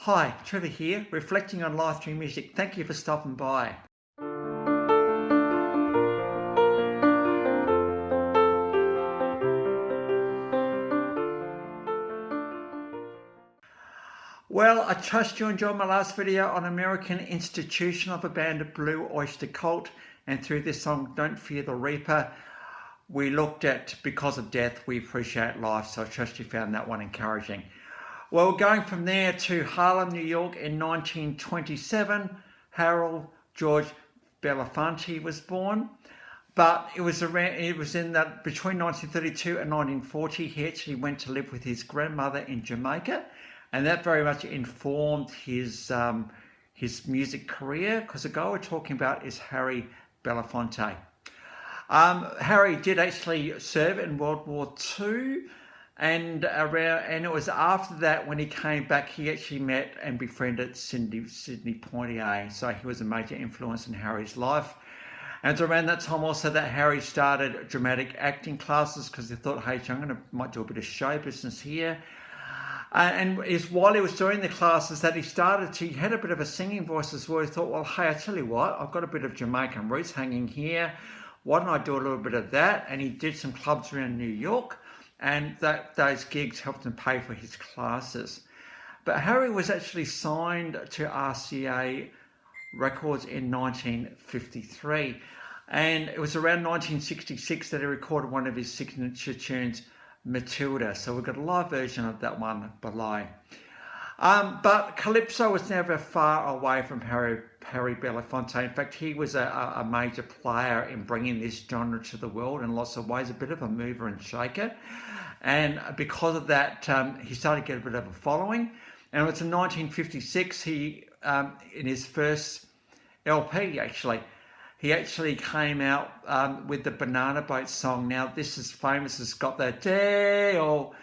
Hi, Trevor here, reflecting on life through music. Thank you for stopping by. Well, I trust you enjoyed my last video on American Institution of a band Blue Oyster Cult, and through this song, Don't Fear the Reaper, we looked at because of death, we appreciate life, so I trust you found that one encouraging. Well, going from there to Harlem, New York in 1927, Harold George Belafonte was born. But it was in that between 1932 and 1940, he actually went to live with his grandmother in Jamaica, and that very much informed his music career, because the guy we're talking about is Harry Belafonte. Harry did actually serve in World War II, and it was after that when he came back, he actually met and befriended Sidney Poitier. So he was a major influence in Harry's life. And it's around that time also that Harry started dramatic acting classes, because he thought, hey, might do a bit of show business here. And it's while he was doing the classes that he had a bit of a singing voice as well. He thought, well, hey, I tell you what, I've got a bit of Jamaican roots hanging here. Why don't I do a little bit of that? And he did some clubs around New York, and those gigs helped him pay for his classes. But Harry was actually signed to RCA Records in 1953, and it was around 1966 that he recorded one of his signature tunes, Matilda. So we've got a live version of that one below. But Calypso was never far away from Harry Belafonte. In fact, he was a major player in bringing this genre to the world in lots of ways, a bit of a mover and shaker. And because of that, he started to get a bit of a following. And it was in 1956, he, in his first LP, he actually came out with the Banana Boat song. Now, this is famous. It's got that Day-oh,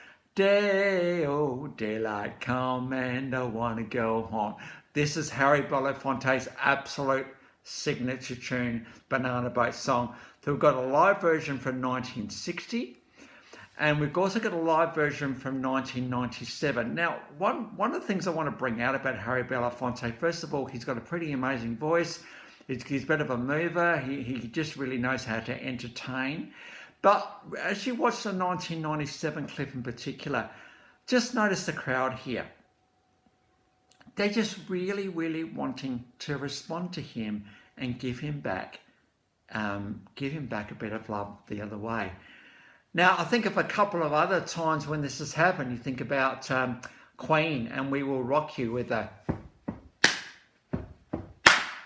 daylight come and I want to go home. This is Harry Belafonte's absolute signature tune, Banana Boat song. So we've got a live version from 1960. And we've also got a live version from 1997. Now, one of the things I want to bring out about Harry Belafonte, first of all, he's got a pretty amazing voice. He's a bit of a mover. He just really knows how to entertain. But as you watch the 1997 clip in particular, just notice the crowd here. They're just really, really wanting to respond to him and give him back a bit of love the other way. Now, I think of a couple of other times when this has happened. You think about Queen and We Will Rock You with a...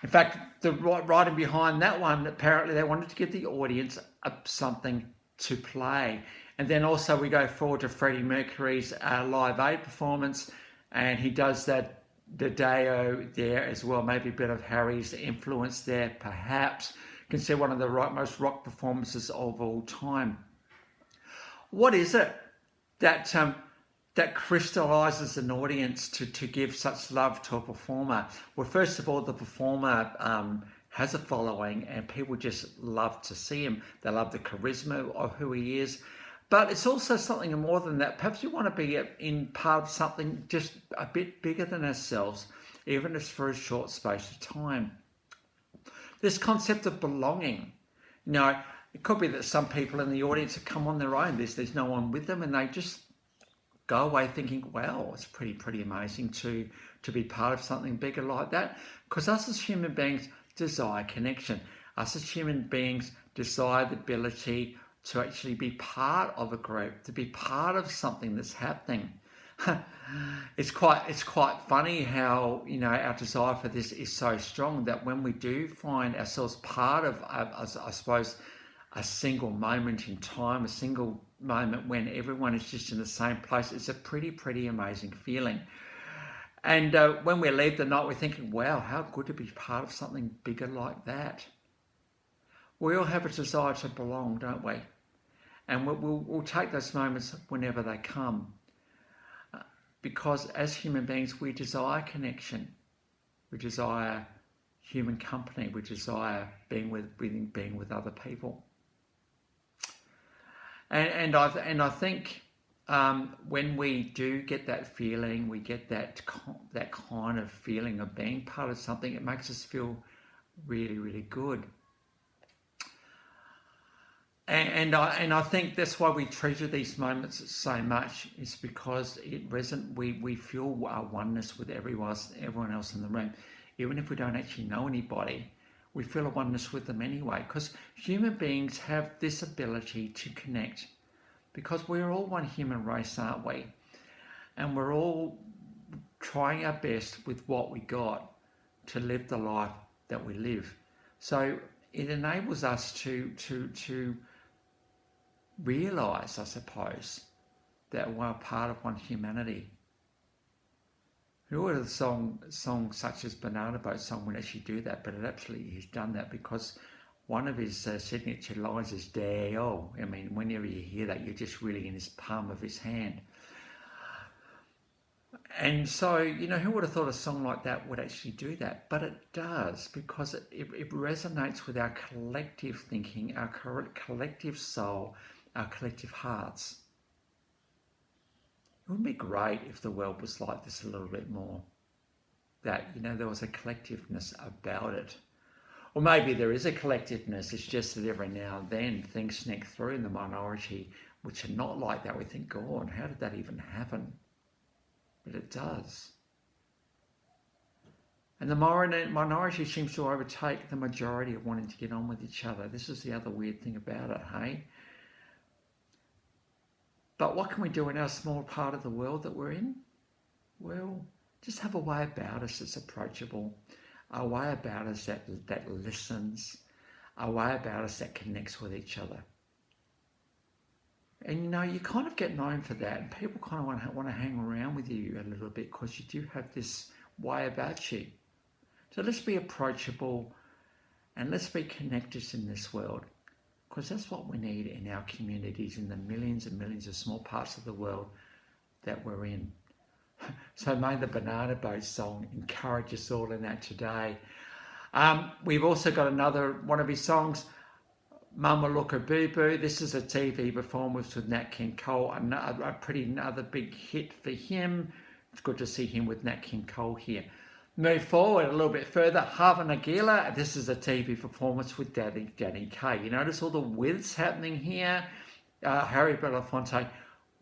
In fact, the writing behind that one, apparently they wanted to give the audience something to play. And then also we go forward to Freddie Mercury's Live Aid performance, and he does that, the Day-oh there as well. Maybe a bit of Harry's influence there, perhaps. Consider one of the most rock performances of all time. What is it that crystallizes an audience to give such love to a performer? Well, first of all, the performer has a following and people just love to see him. They love the charisma of who he is. But it's also something more than that. Perhaps you want to be in part of something just a bit bigger than ourselves, even if it's for a short space of time. This concept of belonging, it could be that some people in the audience have come on their own. There's no one with them, and they just go away thinking, wow, it's pretty amazing to be part of something bigger like that. Because us as human beings desire connection. Us as human beings desire the ability to actually be part of a group, to be part of something that's happening. It's quite funny how our desire for this is so strong that when we do find ourselves part of, I suppose, a single moment in time, a single moment when everyone is just in the same place, it's a pretty amazing feeling. And when we leave the night, we're thinking, wow, how good to be part of something bigger like that. We all have a desire to belong, don't we? And we'll take those moments whenever they come. Because as human beings, we desire connection. We desire human company. We desire being with other people. And I think when we do get that feeling, we get that kind of feeling of being part of something, it makes us feel really, really good. And I think that's why we treasure these moments so much, is because we feel our oneness with everyone else in the room. Even if we don't actually know anybody, we feel a oneness with them anyway, because human beings have this ability to connect, because we're all one human race, aren't we? And we're all trying our best with what we got to live the life that we live. So it enables us to realize, I suppose, that we're part of one humanity. Who would have songs such as Banana Boat song would actually do that? But it absolutely has done that, because one of his signature lines is "Deo." I mean, whenever you hear that, you're just really in his palm of his hand. And so, who would have thought a song like that would actually do that? But it does, because it resonates with our collective thinking, our collective soul, our collective hearts. It would be great if the world was like this a little bit more. That, there was a collectiveness about it. Or maybe there is a collectiveness, it's just that every now and then things sneak through in the minority which are not like that. We think, God, how did that even happen? But it does. And the minority seems to overtake the majority of wanting to get on with each other. This is the other weird thing about it, hey? But what can we do in our small part of the world that we're in? Well, just have a way about us that's approachable, a way about us that listens, a way about us that connects with each other. And you kind of get known for that, and people kind of want to hang around with you a little bit, because you do have this way about you. So let's be approachable and let's be connectors in this world, because that's what we need in our communities, in the millions and millions of small parts of the world that we're in. So may the Banana Boat song encourage us all in that today. We've also got another one of his songs, Mama Looka Boo Boo. This is a TV performance with Nat King Cole, another big hit for him. It's good to see him with Nat King Cole here. Move forward a little bit further, Harvey Nagila. This is a TV performance with Danny Kaye. You notice all the widths happening here. Harry Belafonte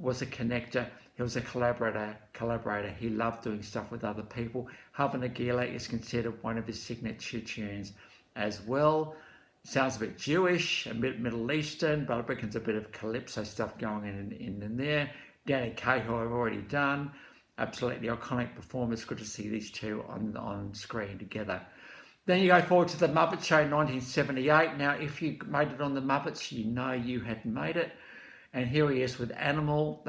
was a connector. He was a collaborator. He loved doing stuff with other people. Harvey Nagila is considered one of his signature tunes as well. Sounds a bit Jewish, a bit Middle Eastern, but I reckon there's a bit of Calypso stuff going in there. Danny Kaye, who I've already done. Absolutely iconic performance. Good to see these two on screen together. Then you go forward to the Muppet Show 1978. Now, if you made it on the Muppets, you know you had made it. And here he is with Animal,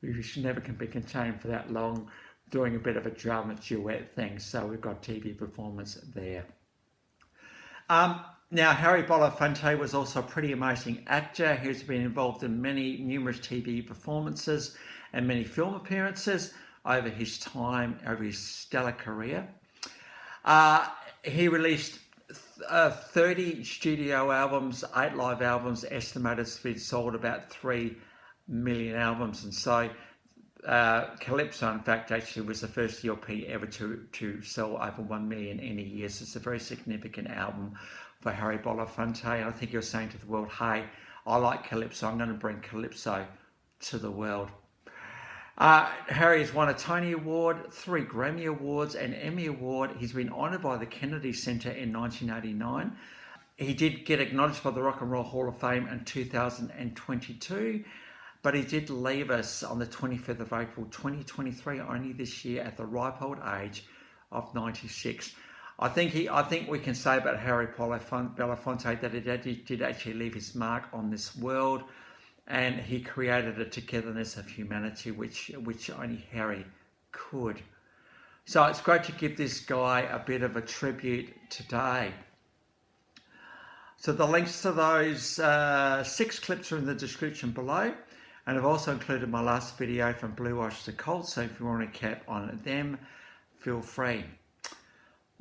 who never can be contained for that long, doing a bit of a drama duet thing. So we've got TV performance there. Now, Harry Belafonte was also a pretty amazing actor. He's been involved in numerous TV performances and many film appearances over his stellar career. He released 30 studio albums, 8 live albums, estimated to be sold about 3 million albums. And so Calypso, in fact, actually was the first LP ever to sell over 1 million in a year. So it's a very significant album for Harry Belafonte. I think you're saying to the world, hey, I like Calypso, I'm going to bring Calypso to the world. Harry has won a Tony Award, 3 Grammy Awards, and Emmy Award. He's been honoured by the Kennedy Center in 1989. He did get acknowledged by the Rock and Roll Hall of Fame in 2022, but he did leave us on the 25th of April 2023, only this year, at the ripe old age of 96. I think we can say about Harry Belafonte that he did actually leave his mark on this world, and he created a togetherness of humanity which only Harry could. So it's great to give this guy a bit of a tribute today. So the links to those 6 clips are in the description below, and I've also included my last video from Blue Oyster Cult, so if you want to recap on them, feel free.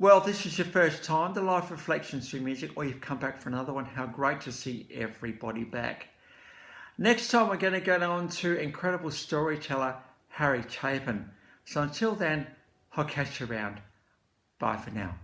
Well, if this is your first time to Life Reflections Through Music, or you've come back for another one, how great to see everybody back. Next time we're going to go on to incredible storyteller Harry Chapin. So until then, I'll catch you around. Bye for now.